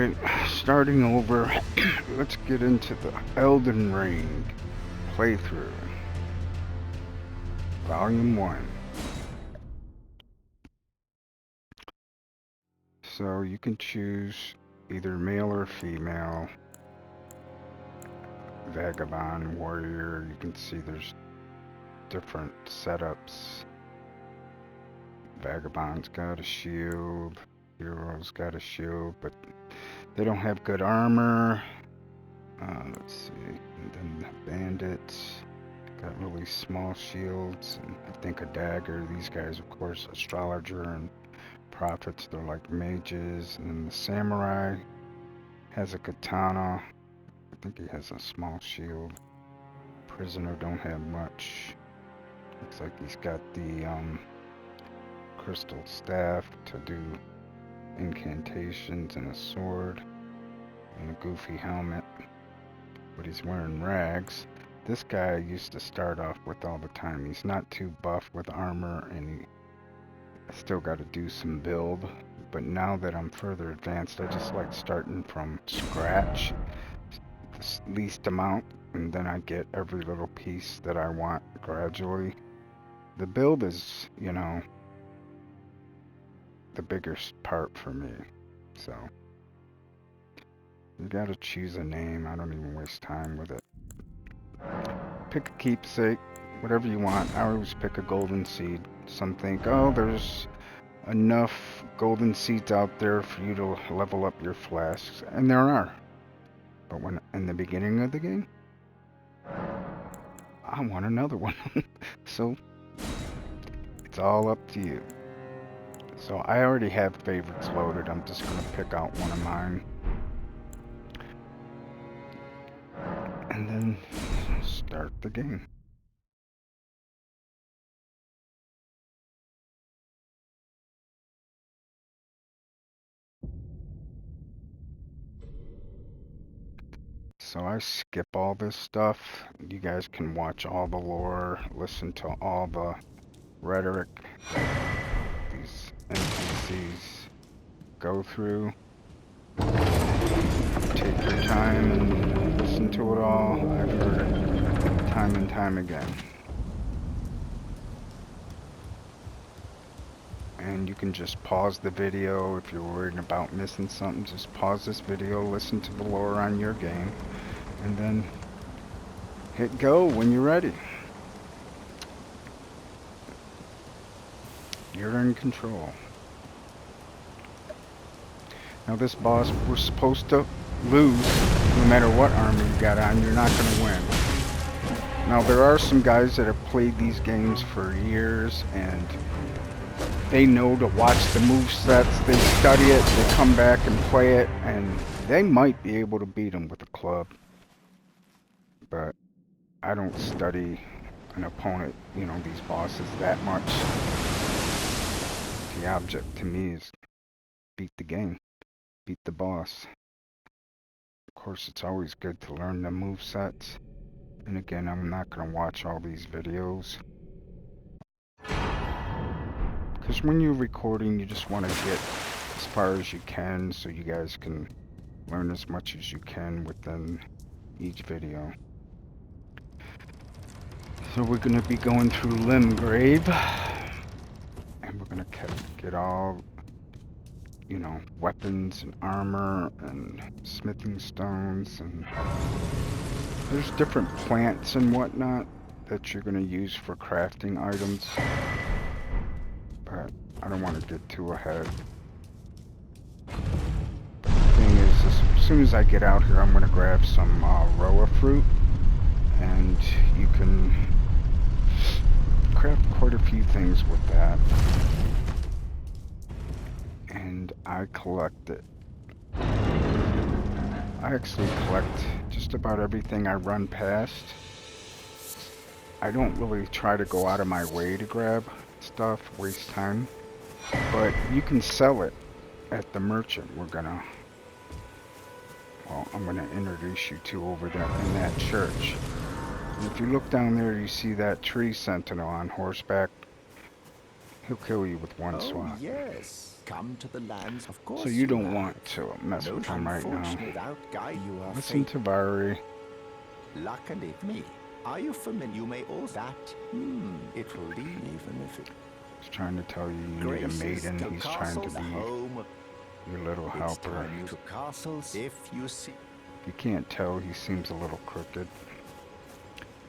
Alright, starting over, let's get into the Elden Ring playthrough. Volume 1. So you can choose either male or female. Vagabond, warrior, you can see there's different setups. Vagabond's got a shield, hero's got a shield, but they don't have good armor. Let's see, and then the bandits got really small shields, and I think a dagger. These guys, of course, astrologer and prophets, they're like mages. And then the samurai has a katana. I think he has a small shield. Prisoner don't have much. Looks like he's got the crystal staff to do incantations and a sword and a goofy helmet. But he's wearing rags. This guy I used to start off with all the time. He's not too buff with armor, and he still got to do some build. But now that I'm further advanced, I just like starting from scratch, the least amount, and then I get every little piece that I want gradually. The build is, you know, the biggest part for me. So you gotta choose a name. I don't even waste time with it. Pick a keepsake, whatever you want. I always pick a golden seed. Some think, oh, there's enough golden seeds out there for you to level up your flasks, and there are. But when in the beginning of the game, I want another one. So it's all up to you. So I already have favorites loaded. I'm just gonna pick out one of mine, and then start the game. So I skip all this stuff. You guys can watch all the lore, listen to all the rhetoric that these NPCs go through. Take your time and listen to it all. I've heard it time and time again. And you can just pause the video if you're worried about missing something. Just pause this video, listen to the lore on your game, and then hit go when you're ready. You're in control. Now this boss, we're supposed to lose no matter what armor you got on. You're not going to win. Now there are some guys that have played these games for years, and they know to watch the movesets, they study it, they come back and play it, and they might be able to beat them with a club. But I don't study an opponent, you know, these bosses that much. The object to me is beat the game, beat the boss. Of course, it's always good to learn the movesets. And again, I'm not going to watch all these videos, because when you're recording, you just want to get as far as you can so you guys can learn as much as you can within each video. So we're going to be going through Limgrave, and we're going to get all, you know, weapons and armor and smithing stones, and there's different plants and whatnot that you're going to use for crafting items. But I don't want to get too ahead. The thing is, as soon as I get out here, I'm going to grab some Roa fruit, and you can craft quite a few things with that. And I collect it. I actually collect just about everything I run past. I don't really try to go out of my way to grab stuff, waste time, but you can sell it at the merchant. I'm gonna introduce you to over there in that church. And if you look down there, you see that tree sentinel on horseback. He'll kill you with one swat. Yes. come to the lands. Of course So you don't have. want to mess with him right now. Unfortunately, without guide, you are Listen to Vari. Luckily, me. Are you familiar? You may also that. It will be even if it. He's trying to tell you you need a maiden. He's trying to be your little helper. To castles, if you see. You can't tell, he seems a little crooked.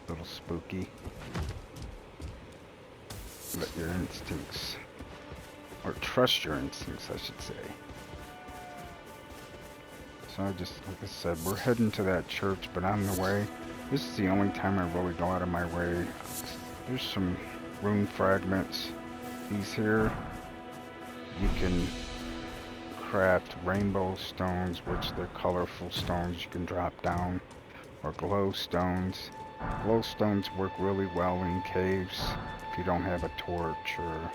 A little spooky. Let your instincts, or trust your instincts, I should say. So like I said, we're heading to that church, but on the way, this is the only time I really go out of my way. There's some rune fragments. These here, you can craft rainbow stones, which they're colorful stones you can drop down, or glow stones. Glow stones work really well in caves if you don't have a torch, or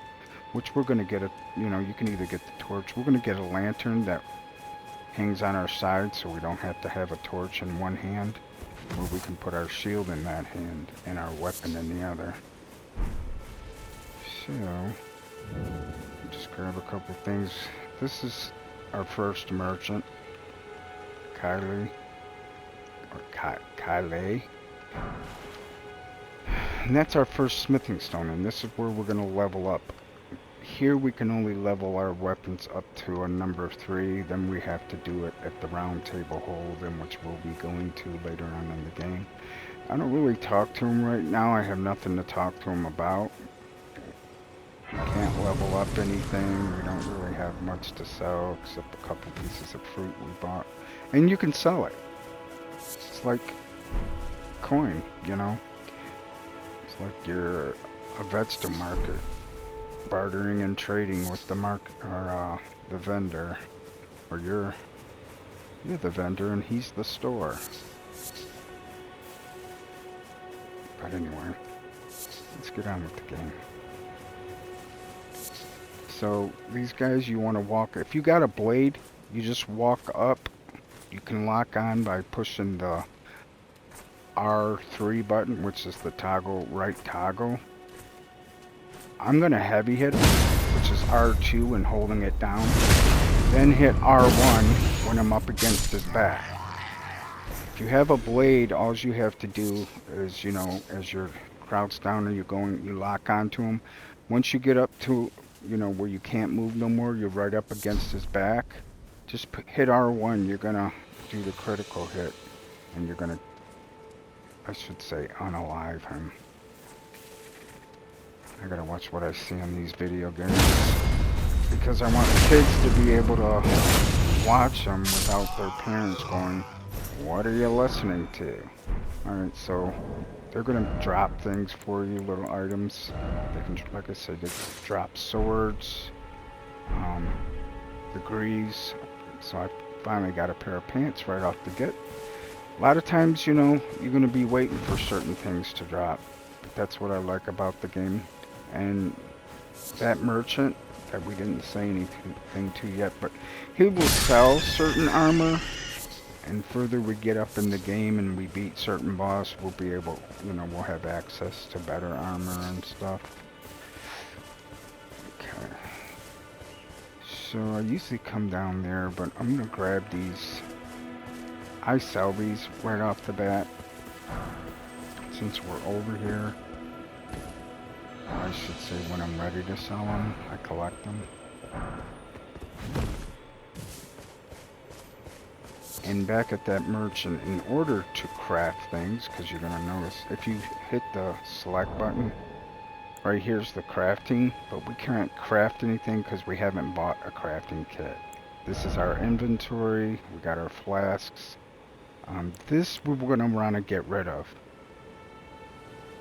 which we're gonna get you can either get the torch. We're gonna get a lantern that hangs on our side, so we don't have to have a torch in one hand, where we can put our shield in that hand and our weapon in the other. So just grab a couple things. This is our first merchant, Kylie, or Kylie. And that's our first smithing stone, and this is where we're going to level up. Here we can only level our weapons up to a number of 3, then we have to do it at the round table hold, in which we'll be going to later on in the game. I don't really talk to him right now. I have nothing to talk to him about. We can't level up anything. We don't really have much to sell except a couple pieces of fruit we bought. And you can sell it. It's like coin, you know? It's like you're a vegetable market, bartering and trading with the the vendor. Or you're the vendor and he's the store. But anyway, let's get on with the game. So these guys, you want to walk, if you got a blade, you just walk up. You can lock on by pushing the R3 button, which is the right toggle. I'm going to heavy hit him, which is R2, and holding it down. Then hit R1 when I'm up against his back. If you have a blade, all you have to do is, as you're crouched down and you lock onto him. Once you get up to where you can't move no more, you're right up against his back. Just hit R1, you're gonna do the critical hit, and you're gonna, I should say, unalive him. I gotta watch what I see on these video games, because I want kids to be able to watch them without their parents going, "What are you listening to?" Alright, so they're gonna drop things for you, little items. They can, like I said, they drop swords, degrees. So I finally got a pair of pants right off the get. A lot of times, you're gonna be waiting for certain things to drop. But that's what I like about the game. And that merchant that we didn't say anything to yet, but he will sell certain armor. And further we get up in the game and we beat certain boss, we'll be able, we'll have access to better armor and stuff. Okay. So I usually come down there, but I'm gonna grab these. I sell these right off the bat. Since we're over here, I should say when I'm ready to sell them, I collect them. And back at that merchant, in order to craft things, because you're going to notice, if you hit the select button, right here's the crafting, but we can't craft anything because we haven't bought a crafting kit. This is our inventory, we got our flasks. This we're going to want to get rid of,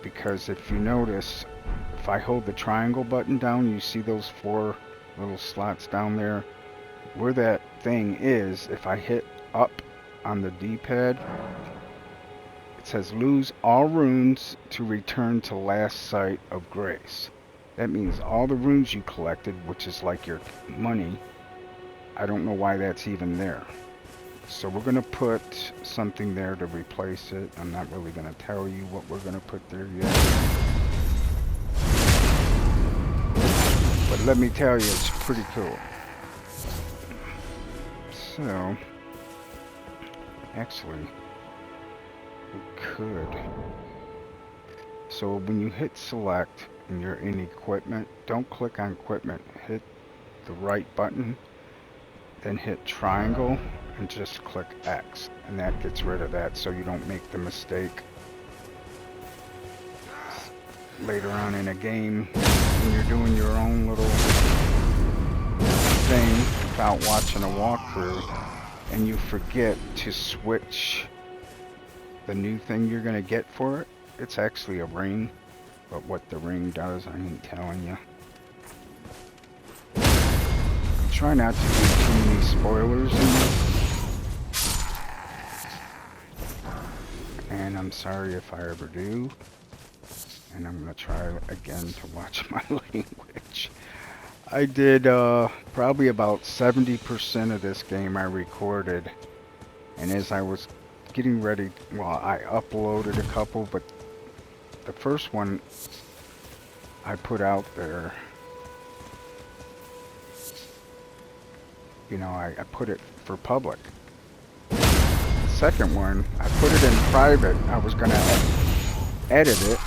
because if you notice, if I hold the triangle button down, you see those 4 little slots down there? Where that thing is, if I hit up on the D-pad, it says lose all runes to return to last sight of grace. That means all the runes you collected, which is like your money, I don't know why that's even there. So we're going to put something there to replace it. I'm not really going to tell you what we're going to put there yet. But let me tell you, it's pretty cool. So, actually, we could. So when you hit select and you're in equipment, don't click on equipment. Hit the right button, then hit triangle and just click X. And that gets rid of that so you don't make the mistake later on in a game when you're doing your own little thing without watching a walkthrough and you forget to switch the new thing you're going to get for it. It's actually a ring, but what the ring does, I ain't telling you. Try not to do too many spoilers in this. And I'm sorry if I ever do. And I'm going to try again to watch my language. I did probably about 70% of this game I recorded. And as I was getting ready, well, I uploaded a couple, but the first one I put out there, you know, I put it for public. The second one, I put it in private. I was going to edit it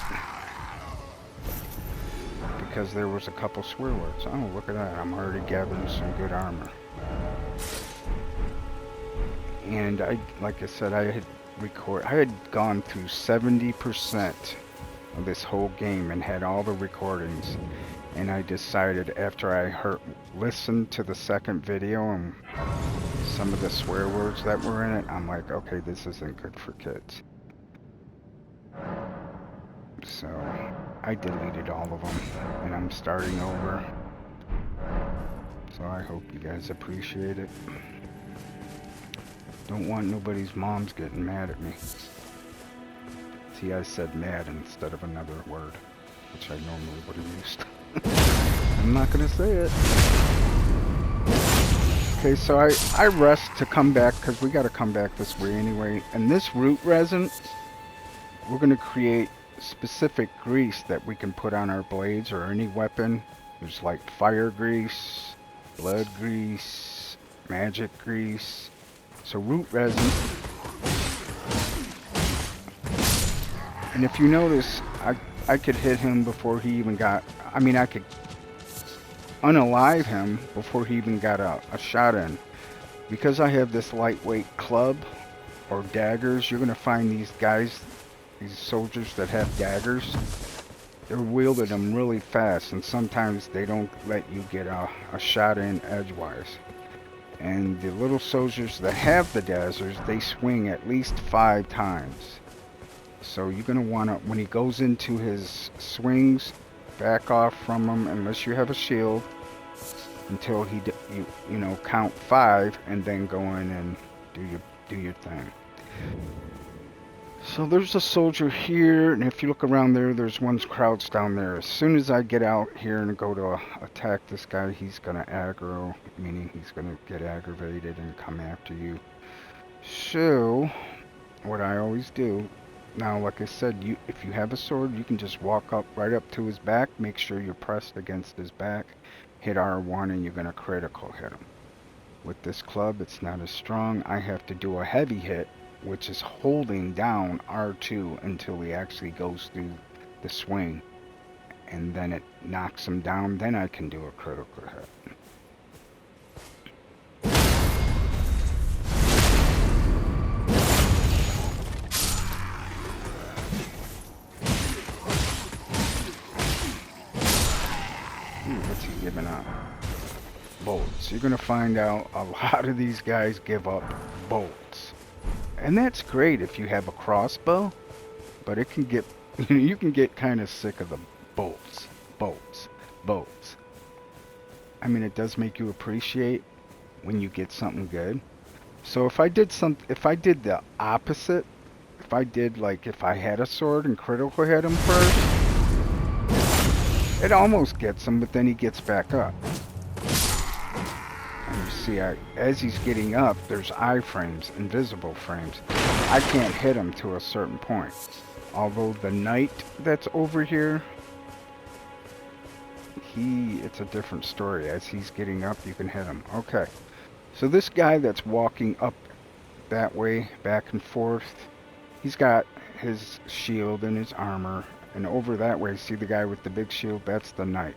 because there was a couple swear words. Oh, look at that. I'm already gathering some good armor. And like I said, I had gone through 70% of this whole game and had all the recordings. And I decided after I listened to the second video and some of the swear words that were in it, I'm like, okay, this isn't good for kids. So I deleted all of them and I'm starting over. So I hope you guys appreciate it. Don't want nobody's moms getting mad at me. See, I said mad instead of another word, which I normally would have used. I'm not going to say it. Okay, so I rest to come back because we got to come back this way anyway. And this root resin, we're going to create specific grease that we can put on our blades or any weapon. There's like fire grease, blood grease, magic grease. So root resin. And if you notice, I could hit him before he even got, I could unalive him before he even got a shot in. Because I have this lightweight club or daggers, you're going to find these guys, these soldiers that have daggers, they're wielding them really fast, and sometimes they don't let you get a shot in edgewise. And the little soldiers that have the daggers, they swing at least 5 times. So you're going to want to, when he goes into his swings, back off from him unless you have a shield until you know, count 5 and then go in and do your thing. So there's a soldier here, and if you look around there, there's one's crouched down there. As soon as I get out here and go to attack this guy, he's going to aggro, meaning he's going to get aggravated and come after you. So what I always do, now like I said, if you have a sword, you can just walk up right up to his back, make sure you're pressed against his back, hit R1 and you're going to critical hit him. With this club, it's not as strong. I have to do a heavy hit, which is holding down R2 until he actually goes through the swing. And then it knocks him down, then I can do a critical hit. What's he giving up? Bolts. You're going to find out a lot of these guys give up bolts. And that's great if you have a crossbow, but it can get, you can get kind of sick of the bolts. I mean, it does make you appreciate when you get something good. So if I did the opposite, if I had a sword and critical hit him first, it almost gets him, but then he gets back up. And you see, as he's getting up, there's iframes, invisible frames. I can't hit him to a certain point. Although the knight that's over here, it's a different story. As he's getting up, you can hit him. Okay. So this guy that's walking up that way, back and forth, he's got his shield and his armor. And over that way, see the guy with the big shield? That's the knight.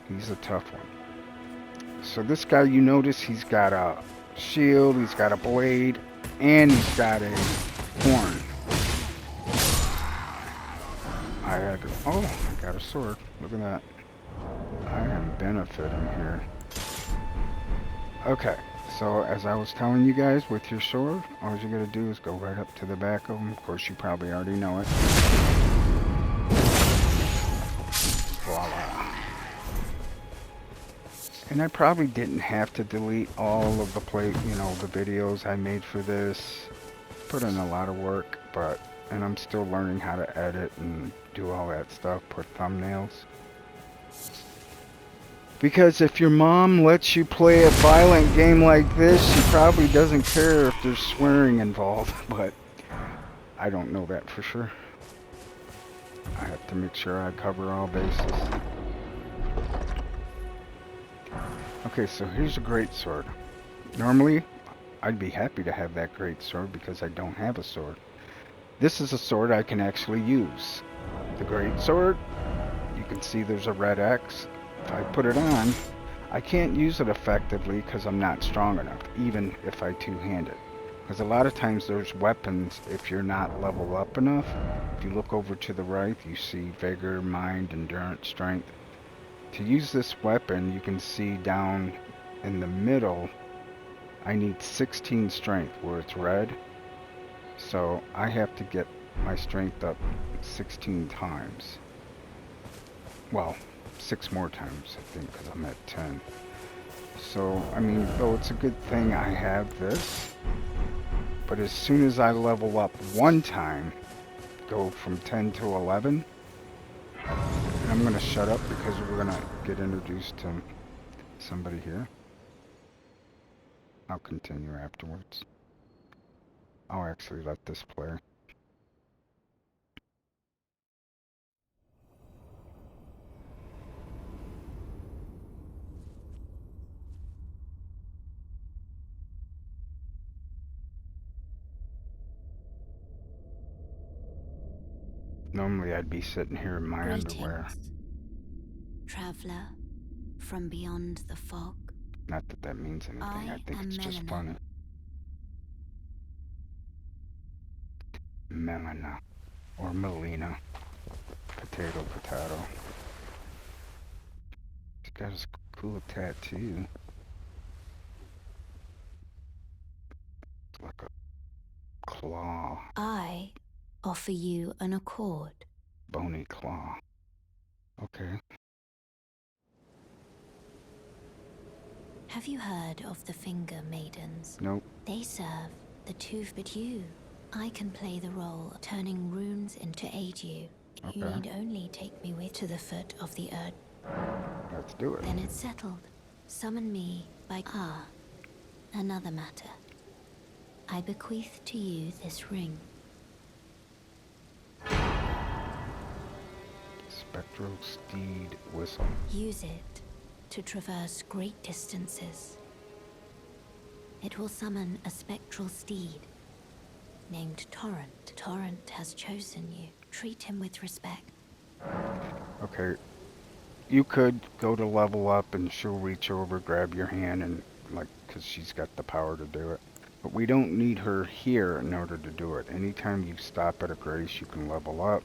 He's a tough one. So this guy, you notice he's got a shield, he's got a blade, and he's got a horn. I had to, oh, I got a sword. Look at that. I am benefiting here. Okay, so as I was telling you guys, with your sword, all you gotta do is go right up to the back of them. Of course, you probably already know it. Voila. And I probably didn't have to delete all of the the videos I made for this. Put in a lot of work, and I'm still learning how to edit and do all that stuff, put thumbnails. Because if your mom lets you play a violent game like this, she probably doesn't care if there's swearing involved, but I don't know that for sure. I have to make sure I cover all bases. Okay, so here's a great sword. Normally, I'd be happy to have that great sword because I don't have a sword. This is a sword I can actually use. The great sword, you can see there's a red X. If I put it on, I can't use it effectively because I'm not strong enough, even if I two-hand it. Because a lot of times there's weapons, if you're not level up enough, if you look over to the right, you see vigor, mind, endurance, strength. To use this weapon, you can see down in the middle, I need 16 strength where it's red. So I have to get my strength up 16 times. Well, 6 more times, I think, because I'm at 10. So, I mean, though it's a good thing I have this, but as soon as I level up one time, go from 10 to 11, and I'm going to shut up because we're going to get introduced to somebody here. I'll continue afterwards. I'll actually let this play. Normally I'd be sitting here in my underwear. Traveler from beyond the fog. Not that that means anything, I think it's just funny. Melina. Or Melina. Potato, potato. He's got his cool tattoo. It's like a claw. I offer you an accord. Bony claw. Okay. Have you heard of the Finger Maidens? Nope. They serve the tooth, but I can play the role of turning runes in to aid you. Okay. You need only take me to the foot of the earth. Let's do it. Then it's settled. Summon me by... another matter. I bequeath to you this ring. Spectral steed whistle. Use it to traverse great distances. It will summon a spectral steed named Torrent. Torrent has chosen you. Treat him with respect. Okay. You could go to level up and she'll reach over, grab your hand, and because she's got the power to do it. But we don't need her here in order to do it. Anytime you stop at a grace, you can level up.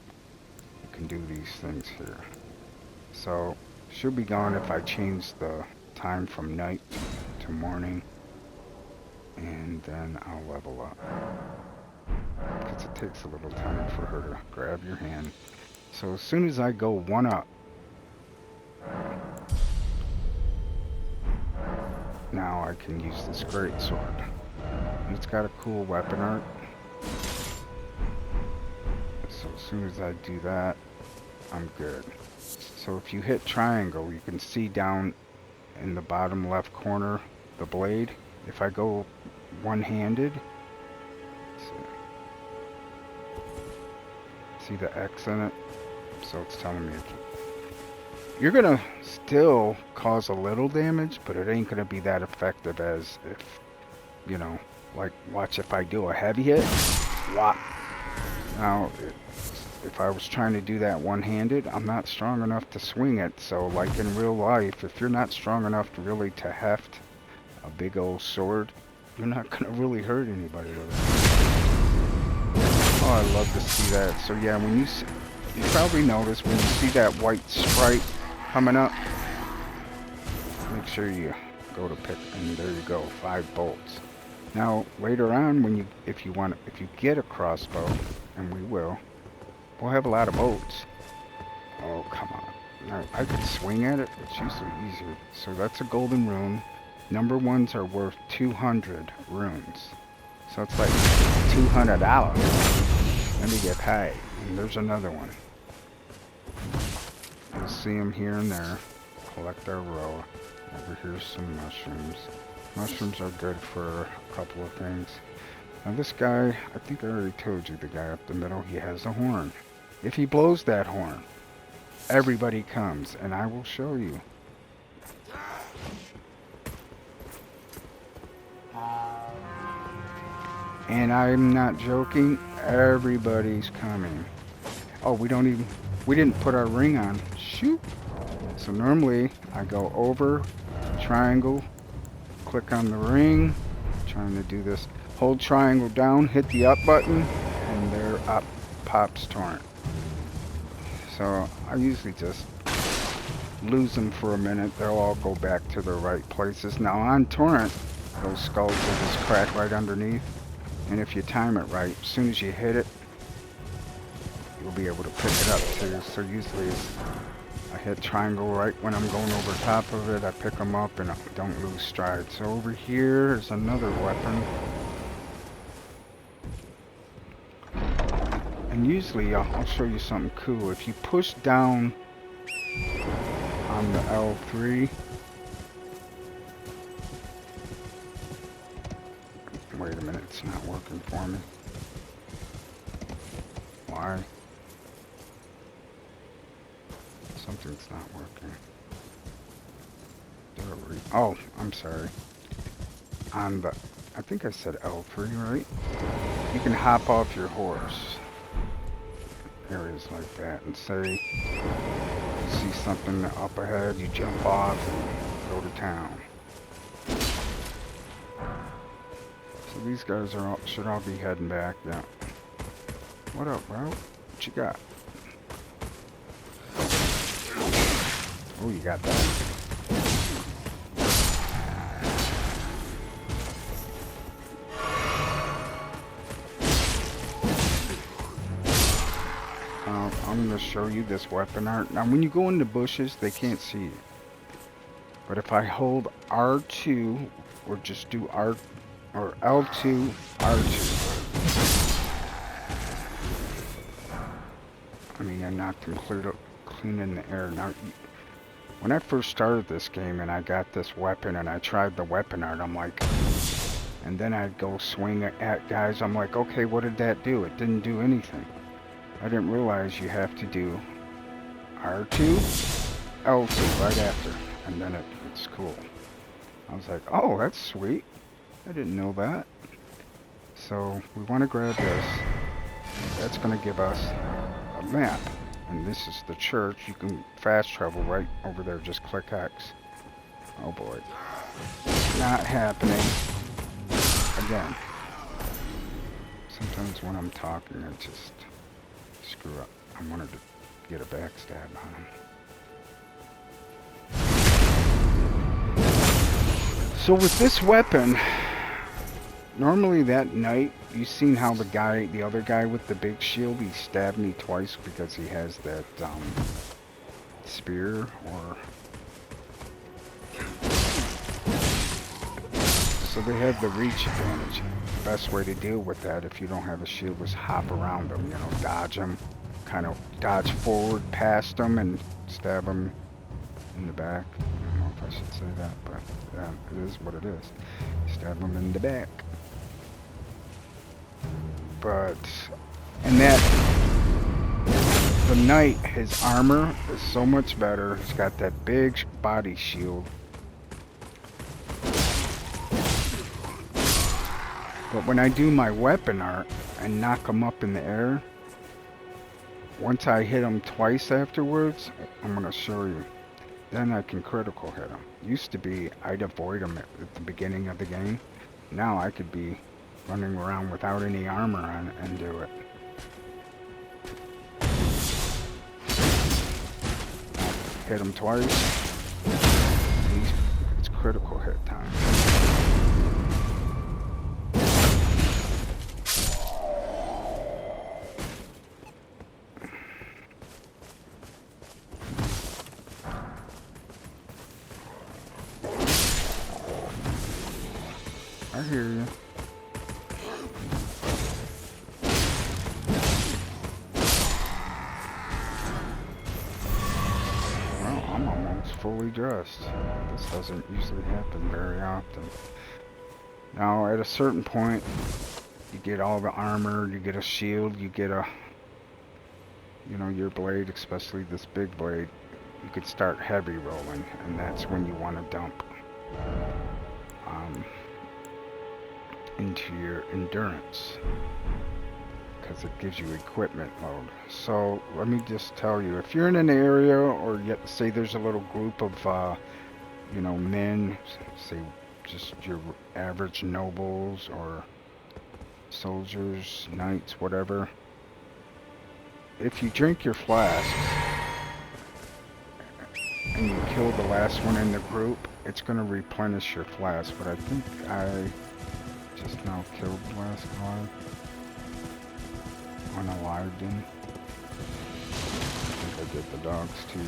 You can do these things here. So, she'll be gone if I change the time from night to morning. And then I'll level up. Because it takes a little time for her to grab your hand. So as soon as I go one up, now I can use this great sword. And it's got a cool weapon art. So as soon as I do that, I'm good. So if you hit triangle, you can see down in the bottom left corner the blade. If I go one-handed, see the X in it? So it's telling me you're gonna still cause a little damage, but it ain't gonna be that effective as if, you know, like, watch if I do a heavy hit. Whop. Now, if I was trying to do that one-handed, I'm not strong enough to swing it. So, like in real life, if you're not strong enough to really to heft a big old sword, you're not gonna really hurt anybody with it. Oh, I love to see that. So yeah, when you probably notice when you see that white sprite coming up, make sure you go to pick, and there you go, 5 bolts. Now later on, when you if you get a crossbow, and we will, we'll have a lot of bolts. Oh come on! Now, I could swing at it. It's usually easier. So that's a golden rune. Number ones are worth 200 runes. So it's like $200. Let me get paid. And there's another one. You'll see them here and there. Collect our row. Over here's some mushrooms. Mushrooms are good for a couple of things. Now this guy, I think I already told you, the guy up the middle, he has a horn. If he blows that horn, everybody comes, and I will show you. And I'm not joking, everybody's coming. Oh, we didn't put our ring on. Shoot. So normally I go over, triangle, click on the ring, trying to do this. Hold triangle down, hit the up button, and there up pops torrent. So I usually just lose them for a minute. They'll all go back to their right places. Now on torrent, those skulls will just crack right underneath. And if you time it right, as soon as you hit it, you'll be able to pick it up too. So usually I hit triangle right when I'm going over top of it. I pick them up and I don't lose stride. So over here is another weapon. And usually I'll show you something cool. If you push down on the L3, wait a minute, it's not working for me. Why? Something's not working. Oh, I'm sorry. On the, I think I said L3, right? You can hop off your horse. Areas like that, and say you see something up ahead, you jump off and go to town. So these guys should all be heading back. Yeah. What up, bro? What you got? Oh, you got that. I'm going to show you this weapon art. Now, when you go in the bushes, they can't see you. But if I hold R2, or just do R, or L2, R2. I mean, I knocked him clean in the air. Now, when I first started this game and I got this weapon and I tried the weapon art, I'm like, and then I'd go swing at guys, I'm like, okay, what did that do? It didn't do anything. I didn't realize you have to do R2, L2 right after, and then it's cool. I was like, oh, that's sweet. I didn't know that. So we want to grab this. That's going to give us a map. And this is the church. You can fast travel right over there. Just click X. Oh boy. Not happening. Again. Sometimes when I'm talking, I just screw up. I wanted to get a backstab on him. So with this weapon, normally that night, you've seen how the other guy with the big shield, he stabbed me twice because he has that spear, or so they have the reach advantage. The best way to deal with that, if you don't have a shield, is hop around them, you know, dodge them, kind of dodge forward past them and stab them in the back. I don't know if I should say that, but yeah, it is what it is. Stab them in the back. But, and that, The knight, his armor is so much better. He's got that big body shield. But when I do my weapon art and knock him up in the air, once I hit him twice afterwards, I'm going to show you. Then I can critical hit him. Used to be I'd avoid him at the beginning of the game. Now I could be running around without any armor on and do it. Hit him twice. It's critical hit time. I hear you. Well, I'm almost fully dressed. This doesn't usually happen very often. Now, at a certain point, you get all the armor, you get a shield, you get a, you know, your blade, especially this big blade, you could start heavy rolling, and that's when you want to dump into your endurance, because it gives you equipment load. So let me just tell you, if you're in an area, or yet say there's a little group of you know, men, say just your average nobles or soldiers, knights, whatever, if you drink your flasks and you kill the last one in the group, it's going to replenish your flask. But I think I just now killed the last guy. Unalived him. I think I did the dogs too.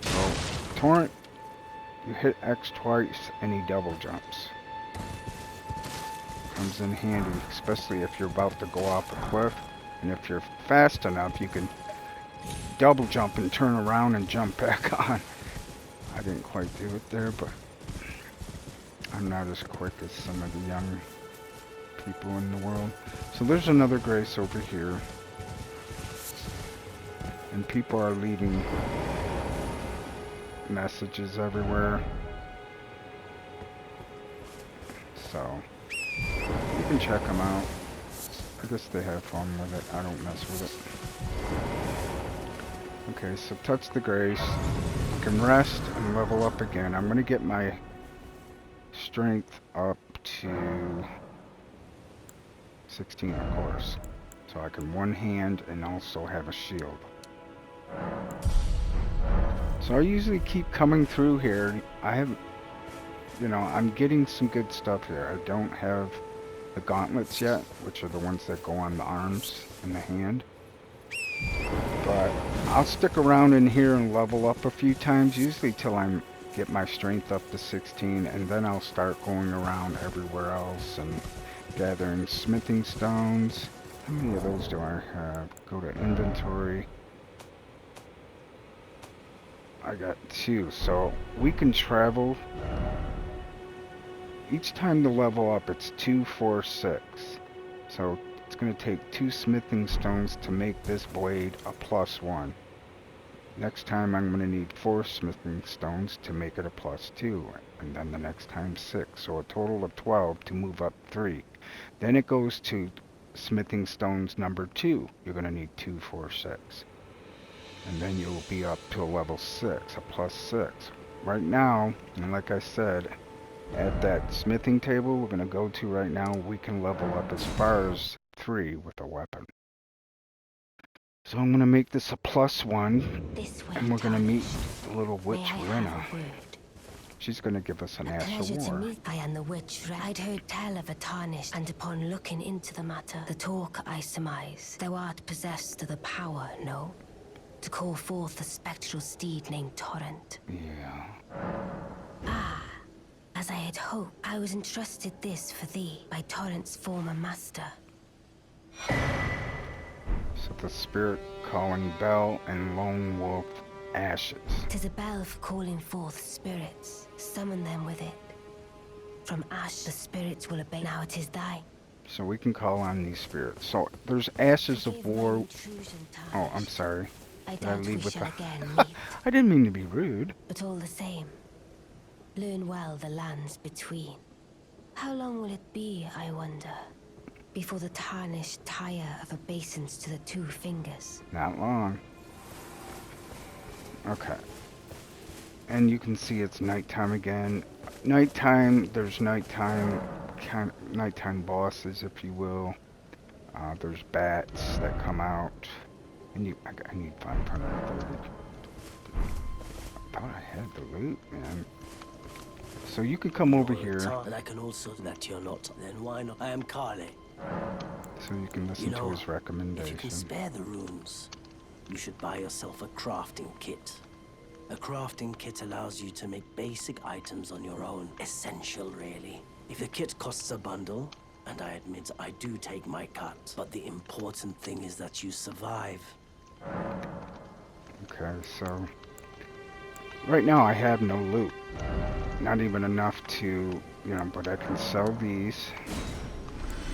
So, Torrent, you hit X twice and he double jumps. Comes in handy, especially if you're about to go off a cliff. And if you're fast enough, you can double jump and turn around and jump back on. I didn't quite do it there, but I'm not as quick as some of the young people in the world. So there's another grace over here. And people are leaving messages everywhere. So you can check them out. I guess they have fun with it. I don't mess with it. Okay, so touch the grace. You can rest and level up again. I'm going to get my strength up to 16, of course. So I can one hand and also have a shield. So I usually keep coming through here. I have, you know, I'm getting some good stuff here. I don't have the gauntlets yet, which are the ones that go on the arms and the hand. But I'll stick around in here and level up a few times, usually till I get my strength up to 16, and then I'll start going around everywhere else and gathering smithing stones. How many of those do I have? Go to inventory. I got 2, so we can travel. Each time to level up, it's 2, 4, 6. So it's going to take 2 smithing stones to make this blade a +1. Next time I'm going to need 4 smithing stones to make it a +2. And then the next time 6. So a total of 12 to move up 3. Then it goes to smithing stones number 2. You're going to need 2, 4, 6. And then you'll be up to a level 6, a +6. Right now, and like I said, at that smithing table we're going to go to right now, we can level up as far as 3 with a weapon. So I'm going to make this a +1, and we're going to meet the little witch Renna. She's going to give us an ash of war. I am the witch. I'd heard tell of a tarnish, and upon looking into the matter, the talk I surmise, thou art possessed of the power, no? To call forth a spectral steed named Torrent. Yeah. Ah, as I had hoped, I was entrusted this for thee by Torrent's former master. So the spirit calling bell and lone wolf ashes. 'Tis a bell for calling forth spirits. Summon them with it. From ash the spirits will obey. Now it is thine. So we can call on these spirits. So there's ashes of Forgive my war. intrusion, Oh, I'm Tarnished. sorry. I Did I doubt we leave with shall the... again meet. I didn't mean to be rude. But all the same, learn well the lands between. How long will it be, I wonder, before the Tarnished tire of obeisance to the two fingers? Not long. Okay. And you can see it's nighttime again. Nighttime, there's nighttime, nighttime bosses, if you will. There's bats that come out. And I need 530. I thought I had the loot, man. So you can come over here. And I can also that you're not. Then why not? I am Carly. So you can listen to his If you recommendation. can spare the runes, you should buy yourself a crafting kit. A crafting kit allows you to make basic items on your own. Essential, really. If the kit costs a bundle, and I admit I do take my cut, but the important thing is that you survive. Okay, so right now I have no loot. Not even enough to, but I can sell these.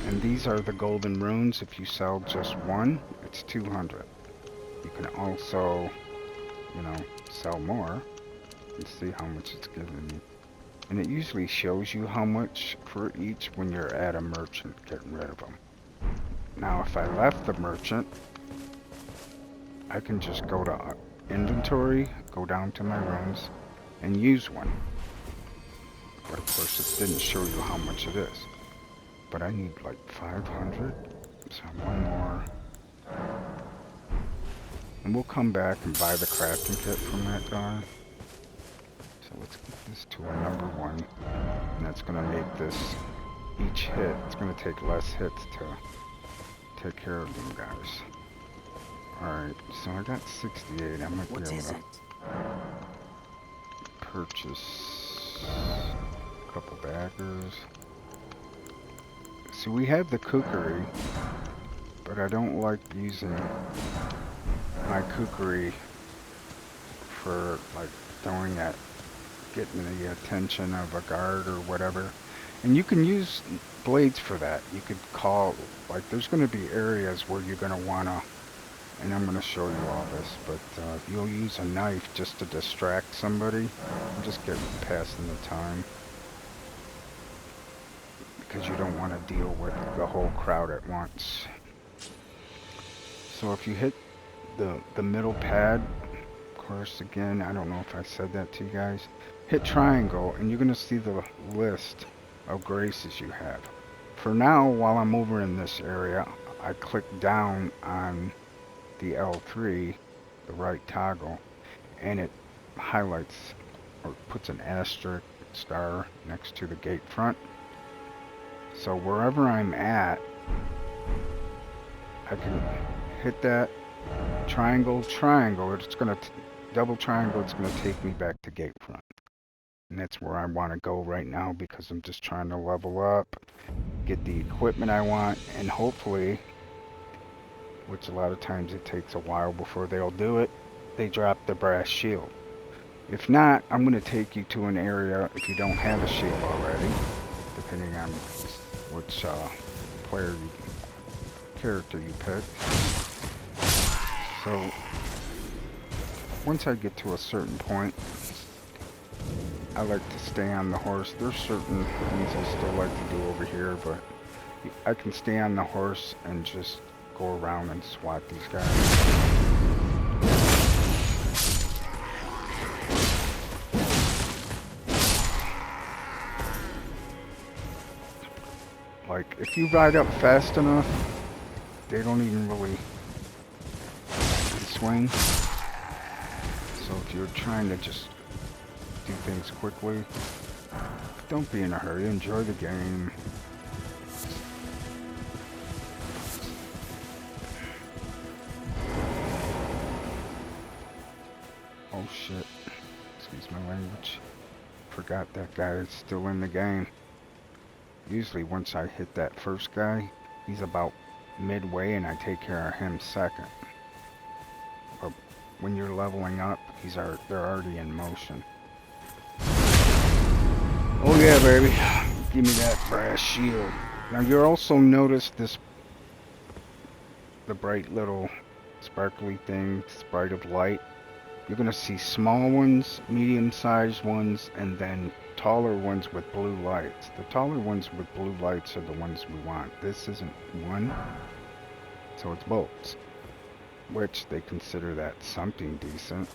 And these are the golden runes. If you sell just one, it's 200. You can also, sell more and see how much it's giving you. And it usually shows you how much for each when you're at a merchant getting rid of them. Now, if I left the merchant, I can just go to inventory, go down to my rooms, and use one. But of course, it didn't show you how much it is. But I need like 500, so one more. And we'll come back and buy the crafting kit from that guy. So let's get this to a number 1. And that's going to make this, each hit, it's going to take less hits to take care of them guys. Alright, so I got 68. I might be able to purchase a couple daggers. See, we have the kukri, but I don't like using my kukri for like throwing at getting the attention of a guard or whatever. And you can use blades for that. You could call, like, there's going to be areas where you're going to want to, and I'm going to show you all this, but you'll use a knife just to distract somebody. I'm just getting passing the time. Because you don't want to deal with the whole crowd at once. So if you hit the middle pad, of course, again, I don't know if I said that to you guys, hit triangle and you're going to see the list of graces you have. For now, while I'm over in this area, I click down on the L3, the right toggle, and it highlights or puts an asterisk star next to the gate front. So wherever I'm at, I can hit that triangle, it's going to, double triangle, it's going to take me back to gate front. And that's where I want to go right now because I'm just trying to level up, get the equipment I want, and hopefully, which a lot of times it takes a while before they'll do it, they drop the brass shield. If not, I'm going to take you to an area if you don't have a shield already, depending on which character you pick. So once I get to a certain point, I like to stay on the horse. There's certain things I still like to do over here, but I can stay on the horse and just go around and swat these guys. Like, if you ride up fast enough, they don't even really swing. So if you're trying to just do things quickly, don't be in a hurry, enjoy the game. Oh shit, excuse my language. Forgot that guy is still in the game. Usually once I hit that first guy, he's about midway and I take care of him second. But when you're leveling up, they're already in motion. Oh yeah, baby. Give me that brass shield. Now you'll also notice this, the bright little sparkly thing, sprite of light. You're going to see small ones, medium-sized ones, and then taller ones with blue lights. The taller ones with blue lights are the ones we want. This isn't one, so it's bolts, which they consider that something decent.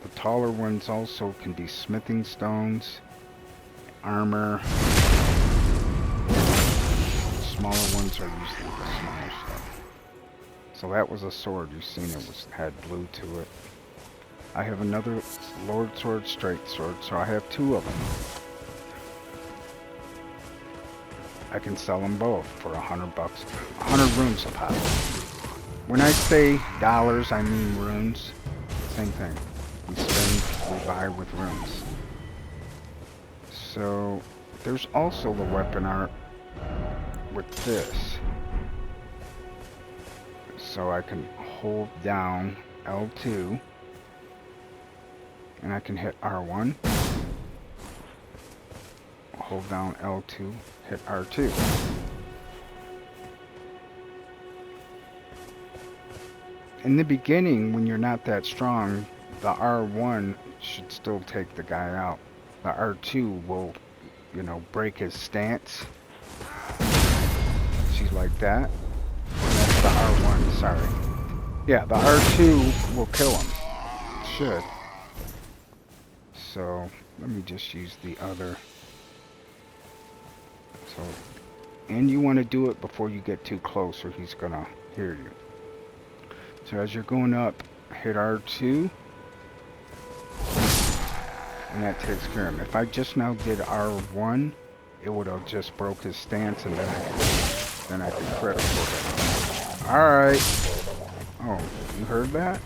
The taller ones also can be smithing stones, armor. The smaller ones are usually the smaller stuff. So that was a sword. You've seen it had blue to it. I have another Lord Sword, Straight Sword, so I have two of them. I can sell them both for $100 bucks, 100 runes a pop. When I say dollars, I mean runes. Same thing. We spend, we buy with runes. So there's also the weapon art with this. So I can hold down L2 and I can hit R1. Hold down L2, hit R2. In the beginning, when you're not that strong, the R1 should still take the guy out. The R2 will, you know, break his stance. See, like that. That's the R1, sorry. Yeah, the R2 will kill him. Should. So, let me just use the other. So, and you want to do it before you get too close or he's gonna hear you. So as you're going up, hit R2. And that takes care of him. If I just now did R1, it would have just broke his stance and then I could crit for him. Alright. Oh, you heard that?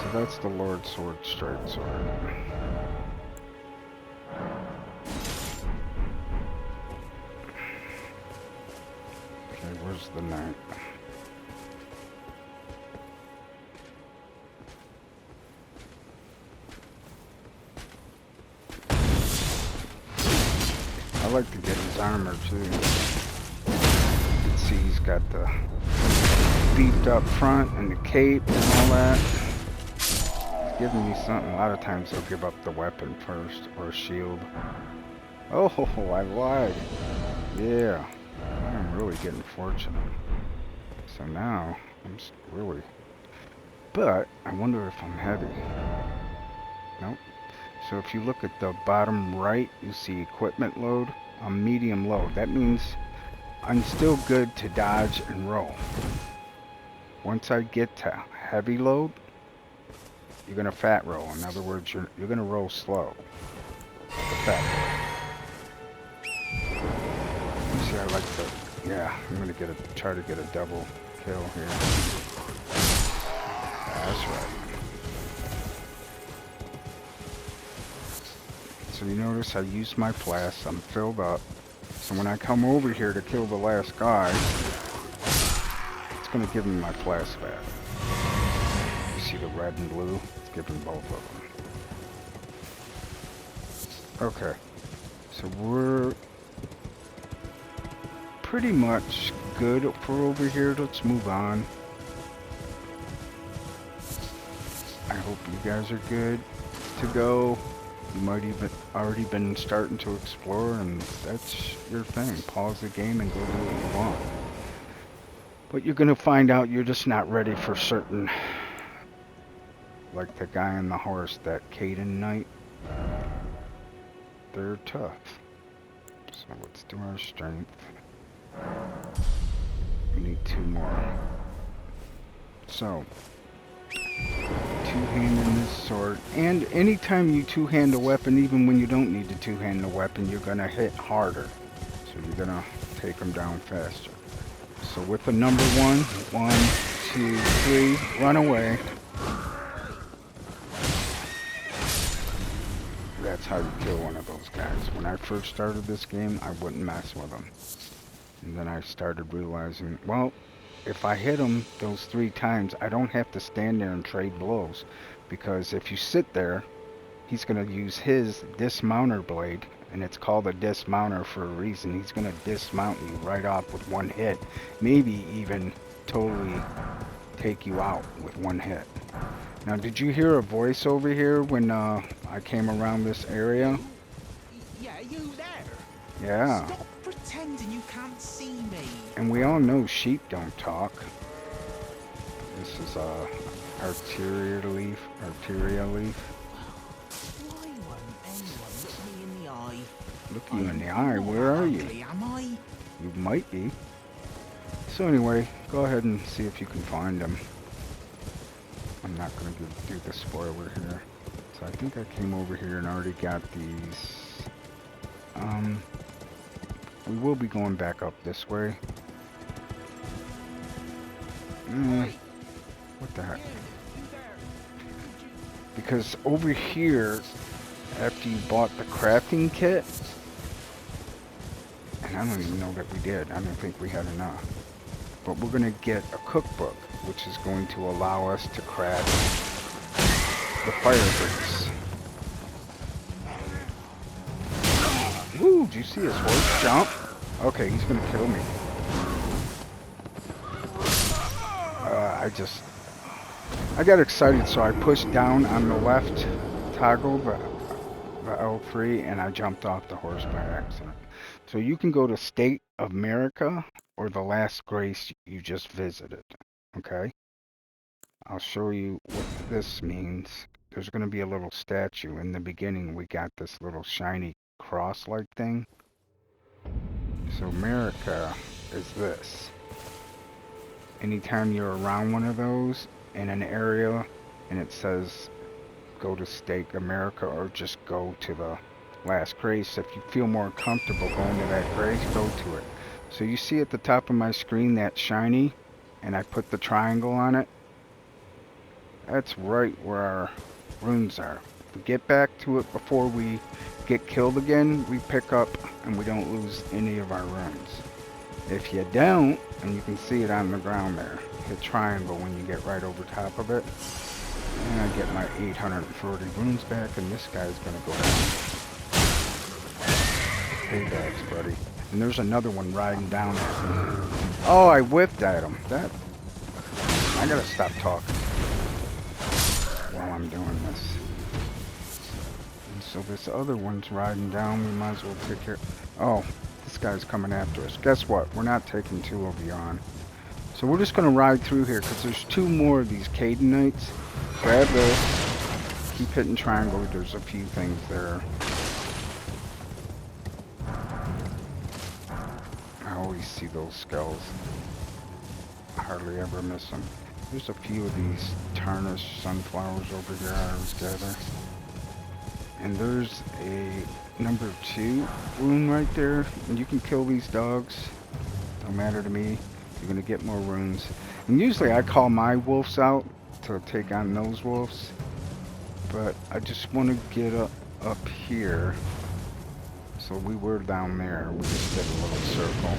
So that's the Lord Sword, Straight Sword. Okay, where's the knight? I like to get his armor too. You can see he's got the beefed up front and the cape and all that. He's giving me something. A lot of times he'll give up the weapon first or a shield. Oh, I lied. Yeah, I'm really getting fortunate. So now I'm really. But I wonder if I'm heavy. Nope. So if you look at the bottom right, you see equipment load. I'm medium load. That means I'm still good to dodge and roll. Once I get to heavy load, you're gonna fat roll. In other words, you're gonna roll slow. Like a fat roll. You see, I like the. Yeah, I'm gonna try to get a double kill here. That's right. So you notice I used my flask, I'm filled up. So when I come over here to kill the last guy, it's going to give me my flask back. You see the red and blue? It's giving both of them. Okay, so we're pretty much good for over here. Let's move on. I hope you guys are good to go. You might even already been starting to explore, and that's your thing. Pause the game and go do what you want. But you're going to find out you're just not ready for certain, like the guy on the horse, that Caden Knight. They're tough. So let's do our strength. We need 2 more. So, two-handing this sword, and anytime you two-hand a weapon, even when you don't need to two-hand the weapon, you're gonna hit harder, so you're gonna take them down faster. So with the number 1, 1, 2, 3, run away. That's how you kill one of those guys. When I first started this game, I wouldn't mess with them, and then I started realizing, well, if I hit him those 3 times, I don't have to stand there and trade blows. Because if you sit there he's going to use his dismounter blade, and it's called a dismounter for a reason. He's going to dismount you right off with one hit, maybe even totally take you out with one hit. Now, did you hear a voice over here when I came around this area? Yeah, you there? Yeah. Stop pretending you can't see me. And we all know sheep don't talk. This is arteria leaf. Why won't anyone look me in the eye? Look you in I'm the eye. not Where that are you? ugly, am I? You might be. So anyway, go ahead and see if you can find him. I'm not going to do the spoiler here. So I think I came over here and already got these. We will be going back up this way. What the heck? Because over here, after you bought the crafting kit, and I don't even know that we did. I don't think we had enough. But we're going to get a cookbook, which is going to allow us to craft the fire bricks. Woo, did you see his horse jump? Okay, he's going to kill me. I got excited, so I pushed down on the left toggle, the L3, and I jumped off the horse by accident. So you can go to State of Marika or the last grace you just visited, okay? I'll show you what this means. There's going to be a little statue. In the beginning, we got this little shiny cross-like thing. So Marika is this. Anytime you're around one of those in an area and it says go to Stake America or just go to the last grace, if you feel more comfortable going to that grace, go to it. So you see at the top of my screen that shiny, and I put the triangle on it. That's right where our runes are. If we get back to it before we get killed again, we pick up and we don't lose any of our runes. If you don't, and you can see it on the ground there, hit triangle when you get right over top of it. And I get my 840 runes back, and this guy's gonna go down. Paybacks, buddy. And there's another one riding down at me. Oh, I whiffed at him. I gotta stop talking while I'm doing this. And so this other one's riding down. We might as well take care. Oh, this guy's coming after us. Guess what? We're not taking two of you on. So we're just gonna ride through here because there's two more of these Canaanites. Grab this. Keep hitting triangle. There's a few things there. I always see those skulls. I hardly ever miss them. There's a few of these tarnished sunflowers over here I always gather. And there's a number 2 rune right there. And you can kill these dogs. Don't matter to me. You're gonna get more runes. And usually I call my wolves out to take on those wolves. But I just want to get up here. So we were down there. We just did a little circle.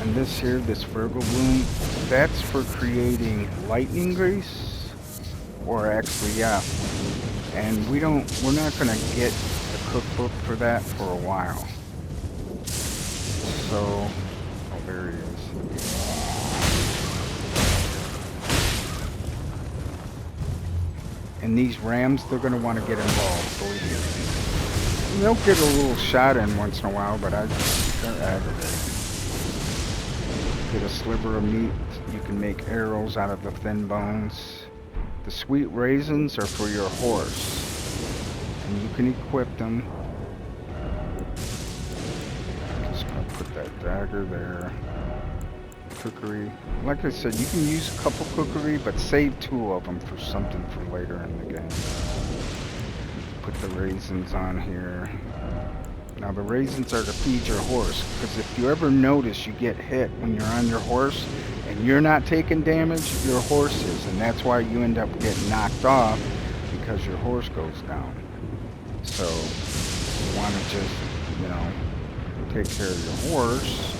And this here, this Virgo bloom, that's for creating lightning grease. Or actually, yeah. And we're not gonna get a cookbook for that for a while. So, oh, there he is. And these rams, they're gonna want to get involved, believe me. They'll get a little shot in once in a while, but they're aggravating. Get a sliver of meat. You can make arrows out of the thin bones. The sweet raisins are for your horse, and you can equip them. Just gonna put that dagger there. Cookery. Like I said, you can use a couple cookery, but save 2 of them for something for later in the game. Put the raisins on here. Now the raisins are to feed your horse, because if you ever notice you get hit when you're on your horse and you're not taking damage, your horse is, and that's why you end up getting knocked off, because your horse goes down. So you want to just, take care of your horse.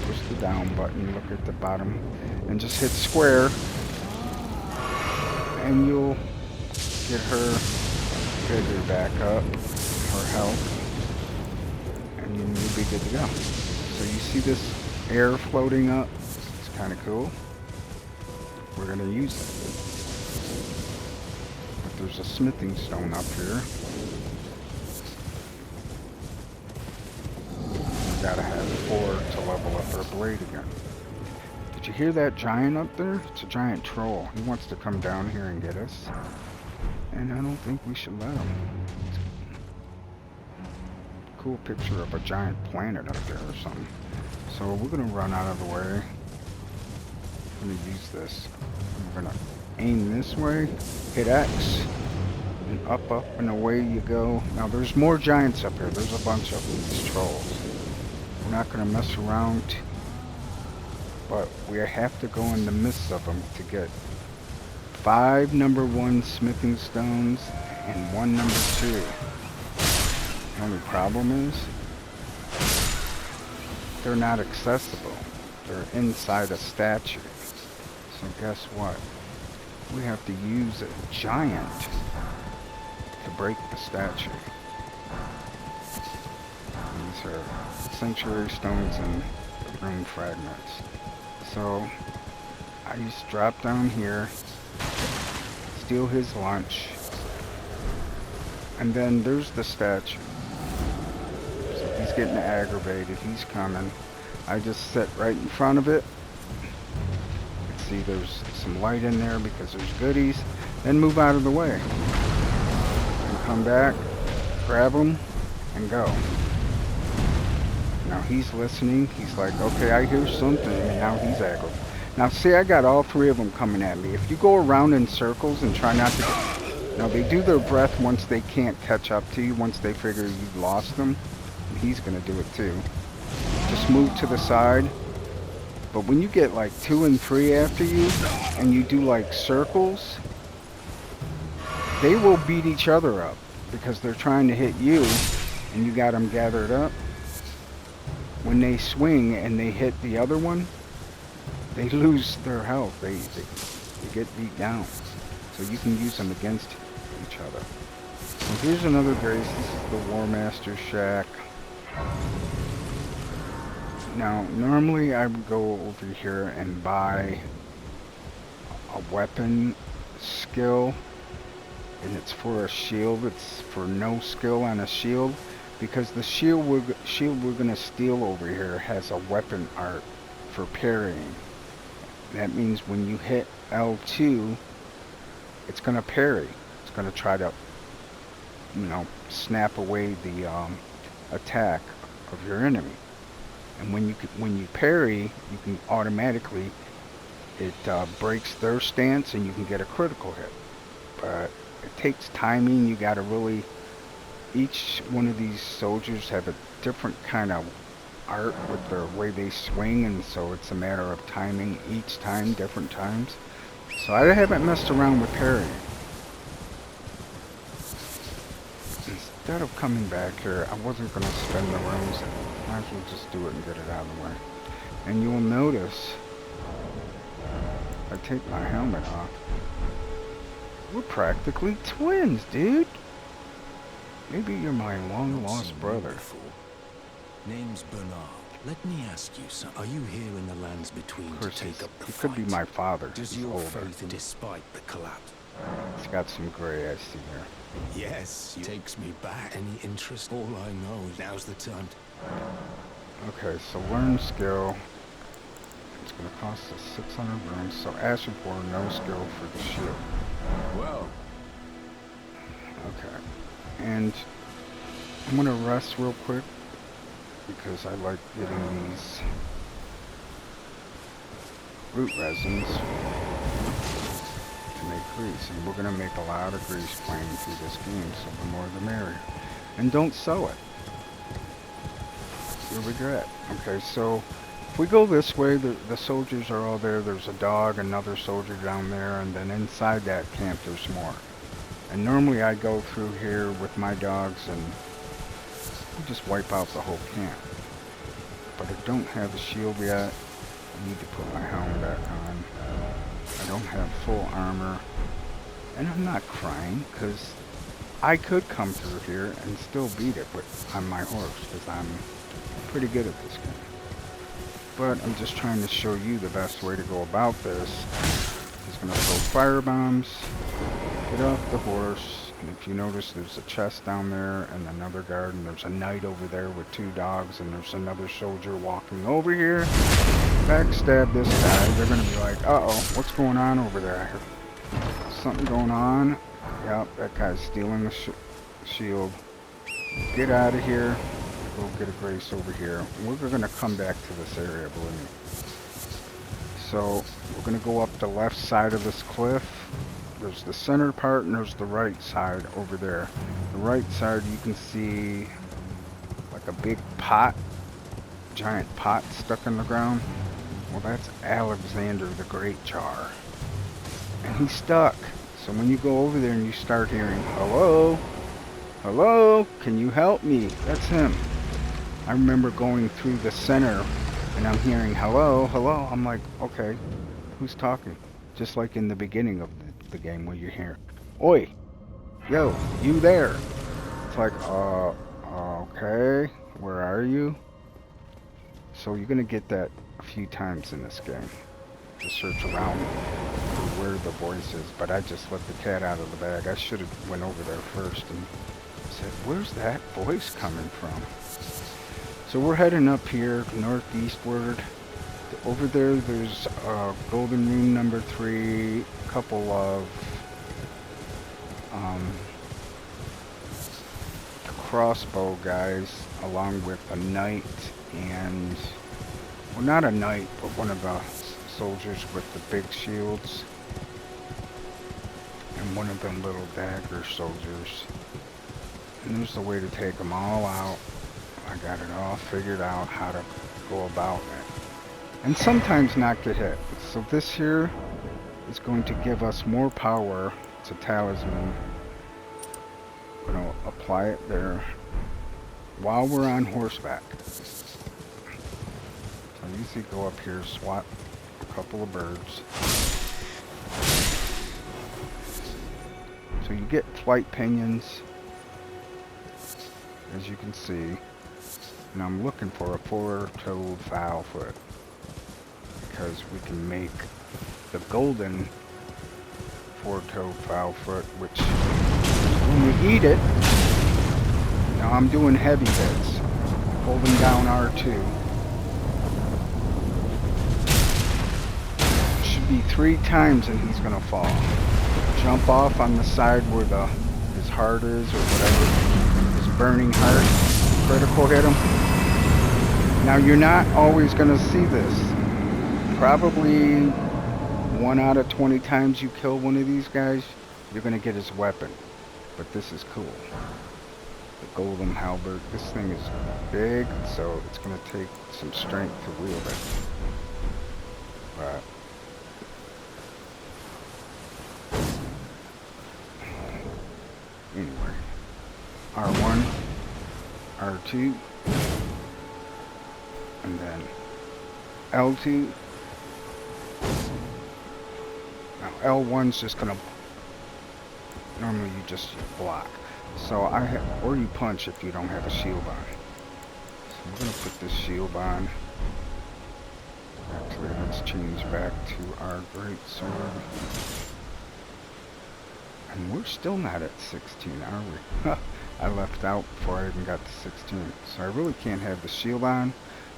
Push the down button, look at the bottom, and just hit square. and you'll get her vigor back up, her health, and you'll be good to go. So you see this air floating up? It's kind of cool. We're going to use it. But there's a smithing stone up here. We gotta have 4 to level up our blade again. Did you hear that giant up there? It's a giant troll. He wants to come down here and get us. And I don't think we should let him. Cool picture of a giant planet up there or something. So we're gonna run out of the way. I'm gonna use this. I'm gonna aim this way, hit X, and up, and away you go. Now there's more giants up here. There's a bunch of them, these trolls. We're not gonna mess around, but we have to go in the midst of them to get 5 number 1 smithing stones and 1 number 2. The only problem is they're not accessible. They're inside a statue. So guess what? We have to use a giant to break the statue. These are sanctuary stones and rune fragments. So I just drop down here, steal his lunch, and then there's the statue. So he's getting aggravated, he's coming. I just sit right in front of it. See, there's some light in there because there's goodies. Then move out of the way. And come back, grab him, and go. Now he's listening. He's like, okay, I hear something. And now he's aggravated. Now see, I got all 3 of them coming at me. If you go around in circles and try not to get... Now they do their breath once they can't catch up to you, once they figure you've lost them. And he's going to do it too. Just move to the side. But when you get like 2 and 3 after you, and you do like circles, they will beat each other up because they're trying to hit you, and you got them gathered up. When they swing and they hit the other one, they lose their health. They get beat down. So you can use them against each other. So here's another base. This is the War Master's shack. Now, normally I would go over here and buy a weapon skill, and it's for a shield. It's for no skill on a shield, because the shield we're going to steal over here has a weapon art for parrying. That means when you hit L2, it's going to parry. It's going to try to, you know, snap away the attack of your enemy. And when you parry, you can automatically, it breaks their stance and you can get a critical hit. But it takes timing. You got to really, each one of these soldiers have a different kind of art with the way they swing, and so it's a matter of timing each time, different times. So I haven't messed around with parrying. Instead of coming back here, I wasn't going to spend the runes. Might as well just do it and get it out of the way. And you'll notice, I take my helmet off. We're practically twins, dude. Maybe you're my long-lost brother. Name's Bernard. Let me ask you, son, are you here in the lands between Of course, to take up the he fight? could be my father. Does He's your older. faith, despite the collapse? He's got some gray, I see here. Yes, takes me back. Any interest? All I know is now's the time. Okay, so learn skill. It's going to cost us 600 runes. So Ashen for no skill for the shield. Well, Okay, and I'm going to rest real quick because I like getting these root resins to make grease, and we're going to make a lot of grease playing through this game, so the more the merrier. And don't sew it. You'll regret. Okay, so if we go this way, the soldiers are all there. There's a dog, another soldier down there, and then inside that camp there's more. And normally I go through here with my dogs and we just wipe out the whole camp. But I don't have the shield yet. I need to put my helmet back on. I don't have full armor. And I'm not crying, because I could come through here and still beat it on my horse, because I'm pretty good at this game. But I'm just trying to show you the best way to go about this. He's going to throw fire bombs, get off the horse, and if you notice there's a chest down there and another guard, and there's a knight over there with 2 dogs, and there's another soldier walking over here. Backstab this guy. They're going to be like, uh-oh, what's going on over there? Something going on. Yep, that guy's stealing the shield. Get out of here. Go get a grace over here. We're going to come back to this area, believe me. So, we're going to go up the left side of this cliff. There's the center part and there's the right side over there. The right side you can see like a big pot, giant pot stuck in the ground. Well, that's Alexander the Great Jar. And he's stuck. So when you go over there and you start hearing, hello, hello, can you help me? That's him. I remember going through the center and I'm hearing, hello, hello. I'm like, okay, who's talking? Just like in the beginning of the game where you hear, oi, yo, you there. It's like, okay, where are you? So you're going to get that a few times in this game. To search around for where the voice is, but I just let the cat out of the bag. I should have went over there first and said, where's that voice coming from? So we're heading up here northeastward. Over there there's golden rune number 3, a couple of crossbow guys, along with a knight and, well, not a knight, but one of the soldiers with the big shields, and one of them little dagger soldiers. And there's the way to take them all out. I got it all figured out how to go about it, and sometimes not get hit. So this here is going to give us more power. It's a talisman. I'm going to apply it there while we're on horseback. So I usually go up here, swat couple of birds. So you get flight pinions, as you can see, and I'm looking for a 4-toed fowl foot because we can make the golden 4-toed fowl foot, which when you eat it, now I'm doing heavy hits, holding down R2. Be 3 times and he's gonna fall. Jump off on the side where his heart is, or whatever, his burning heart. Critical hit him. Now you're not always gonna see this. Probably 1 out of 20 times you kill one of these guys, you're gonna get his weapon. But this is cool. The golden halberd. This thing is big, so it's gonna take some strength to wield it. But anyway, R1, R2, and then L2. Now L1's just gonna, normally you just block. So or you punch if you don't have a shield on. So I'm gonna put this shield on. Actually, let's change back to our great sword. And we're still not at 16, are we? I left out before I even got to 16. So I really can't have the shield on,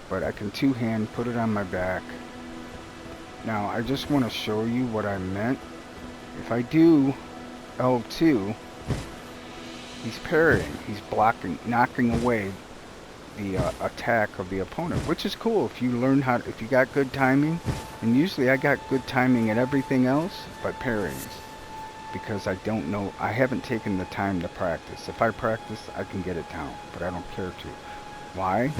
but I can two-hand put it on my back. Now, I just want to show you what I meant. If I do L2, he's parrying. He's blocking, knocking away the attack of the opponent, which is cool if you learn how, if you got good timing. And usually I got good timing at everything else but parrying. Because I don't know, I haven't taken the time to practice. If I practice, I can get it down, but I don't care to. Why?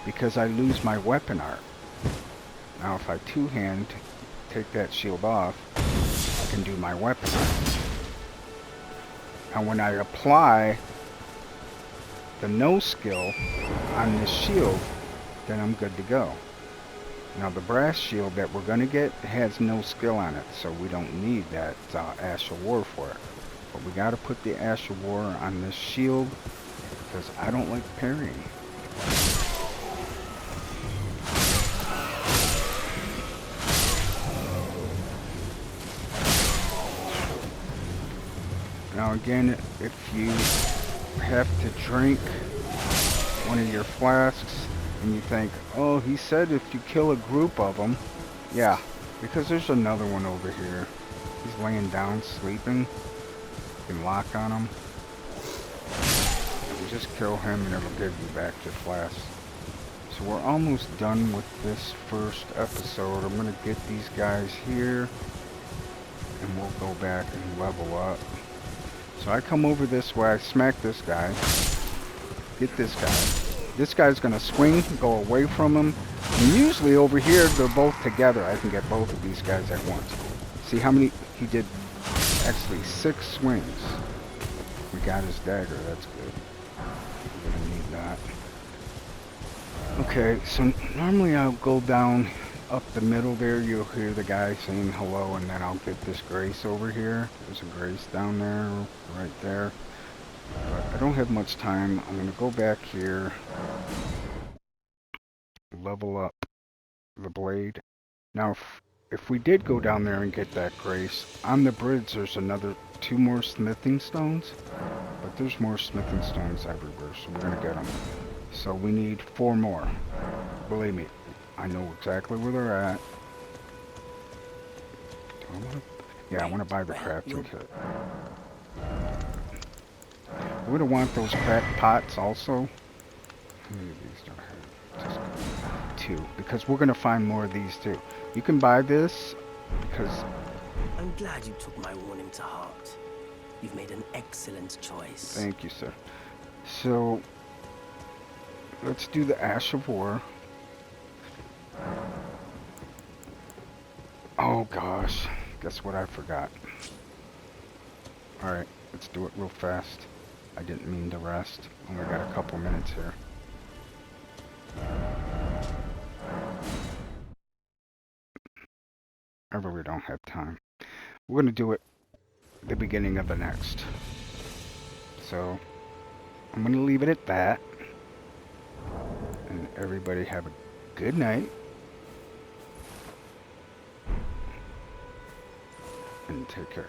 Because I lose my weapon art. Now if I two-hand take that shield off, I can do my weapon art. Now when I apply the no skill on this shield, then I'm good to go. Now the brass shield that we're gonna get has no skill on it, so we don't need that Ash of War for it. But we gotta put the Ash of War on this shield because I don't like parrying. Now again, if you have to drink one of your flasks and you think, oh, he said if you kill a group of them, yeah, because there's another one over here. He's laying down, sleeping. You can lock on him. You just kill him and it'll give you back your flask. So we're almost done with this first episode. I'm going to get these guys here and we'll go back and level up. So I come over this way, I smack this guy, get this guy. This guy's gonna swing, go away from him, and usually over here they're both together. I can get both of these guys at once. See how many? He did actually 6 swings. We got his dagger, that's good. We're gonna need that. Okay, so normally I'll go down up the middle there, you'll hear the guy saying hello, and then I'll get this Grace over here. There's a Grace down there, right there. But I don't have much time. I'm going to go back here, level up the blade. Now, if we did go down there and get that Grace, on the bridge there's another 2 more smithing stones, but there's more smithing stones everywhere, so we're going to get them. So we need 4 more. Believe me, I know exactly where they're at. I want to buy the crafting kit. We're going to want those cracked pots also. How many of these do I have? Just 2, because we're going to find more of these too. You can buy this because... I'm glad you took my warning to heart. You've made an excellent choice. Thank you, sir. So, let's do the Ash of War. Oh gosh, guess what I forgot. Alright, let's do it real fast. I didn't mean to rest. Only got a couple minutes here. I really don't have time. We're going to do it at the beginning of the next. So, I'm going to leave it at that. And everybody have a good night. And take care.